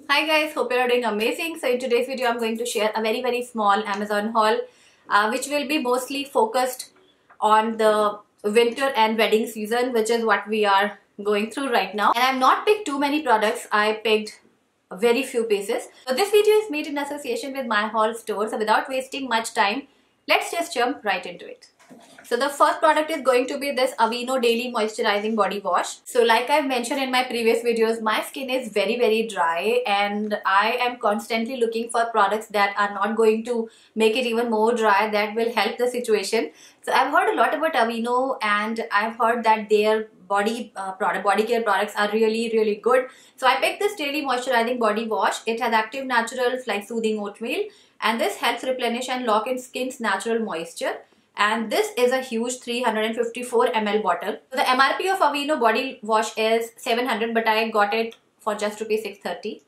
Hi guys, hope you are doing amazing. So in today's video I'm going to share a very small Amazon haul which will be mostly focused on the winter and wedding season, which is what we are going through right now. And I've not picked too many products, I picked very few pieces. So this video is made in association with My Haul store. So without wasting much time, let's just jump right into it. So the first product is going to be this Aveeno Daily Moisturizing Body Wash. So like I've mentioned in my previous videos, my skin is very dry and I am constantly looking for products that are not going to make it even more dry, that will help the situation. So I've heard a lot about Aveeno and I've heard that their body care products are really good. So I picked this Daily Moisturizing Body Wash. It has active naturals like soothing oatmeal, and this helps replenish and lock in skin's natural moisture. And this is a huge 354 ml bottle. So the MRP of Aveeno body wash is 700, but I got it for just rupees 630.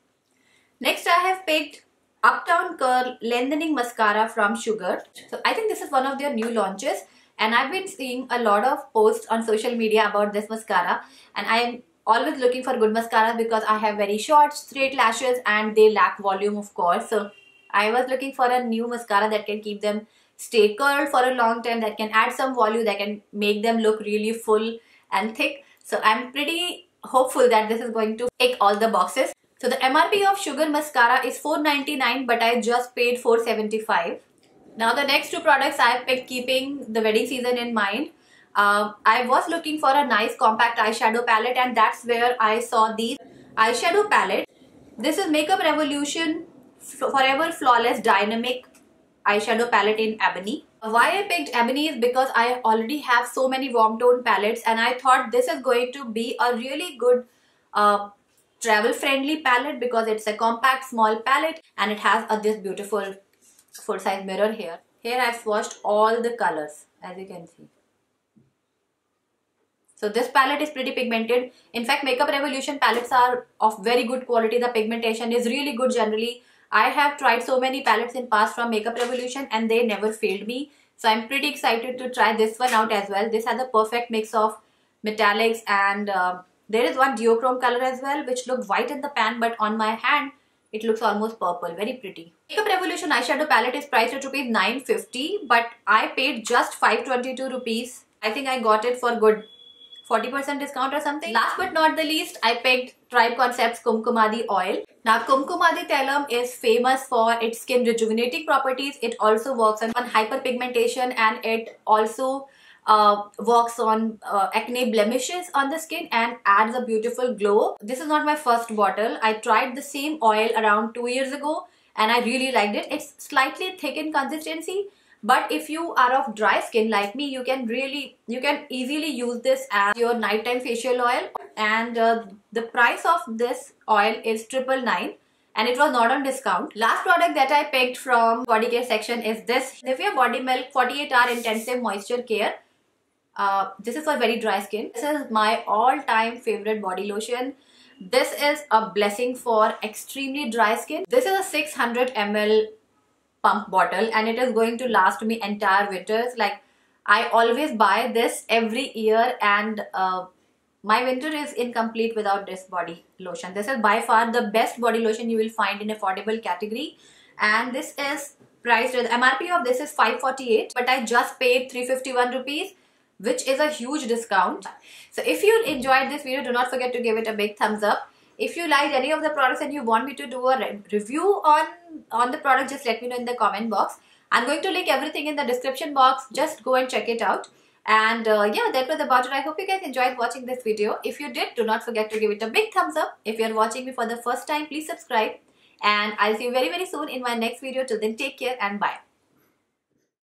Next I have picked Uptown Curl Lengthening Mascara from Sugar. So I think this is one of their new launches and I've been seeing a lot of posts on social media about this mascara, and I am always looking for good mascaras because I have very short straight lashes and they lack volume, of course. So I was looking for a new mascara that can keep them stay curled for a long time, that can add some volume, that can make them look really full and thick. So I'm pretty hopeful that this is going to tick all the boxes. So the MRP of Sugar mascara is $4.99, but I just paid $4.75. Now the next two products I picked keeping the wedding season in mind. I was looking for a nice compact eyeshadow palette, and that's where I saw these eyeshadow palette. This is Makeup Revolution Forever Flawless Dynamic eyeshadow palette in Ebony. Why I picked Ebony is because I already have so many warm tone palettes, and I thought this is going to be a really good travel friendly palette because it's a compact small palette and it has this beautiful full size mirror here. Here I've swatched all the colors, as you can see. So this palette is pretty pigmented. In fact, Makeup Revolution palettes are of very good quality. The pigmentation is really good generally. I have tried so many palettes in past from Makeup Revolution and they never failed me. So I'm pretty excited to try this one out as well. This has a perfect mix of metallics and there is one duochrome color as well, which looked white in the pan, but on my hand it looks almost purple. Very pretty. Makeup Revolution eyeshadow palette is priced at rupees 950, but I paid just 522 rupees. I think I got it for good 40% discount or something. Last but not the least, I picked Tribe Concepts Kumkumadi oil. Now Kumkumadi Tailam is famous for its skin rejuvenating properties. It also works on hyperpigmentation, and it also works on acne blemishes on the skin and adds a beautiful glow. This is not my first bottle. I tried the same oil around 2 years ago and I really liked it. It's slightly thick in consistency, but if you are of dry skin like me, you can easily use this as your nighttime facial oil. And the price of this oil is 999 and it was not on discount. Last product that I picked from body care section is this Nivea Body Milk 48-hour intensive moisture care. This is for very dry skin. This is my all-time favorite body lotion. This is a blessing for extremely dry skin. This is a 600 ml pump bottle and it is going to last me entire winters. Like, I always buy this every year, and my winter is incomplete without this body lotion. This is by far the best body lotion you will find in affordable category, and this is priced with MRP of this is 548, but I just paid 351 rupees, which is a huge discount. So if you enjoyed this video, do not forget to give it a big thumbs up. If you liked any of the products and you want me to do a review on the product, just let me know in the comment box. I'm going to link everything in the description box. Just go and check it out. And yeah, that was about it. I hope you guys enjoyed watching this video. If you did, do not forget to give it a big thumbs up. If you're watching me for the first time, please subscribe. And I'll see you very soon in my next video. Till then, take care and bye.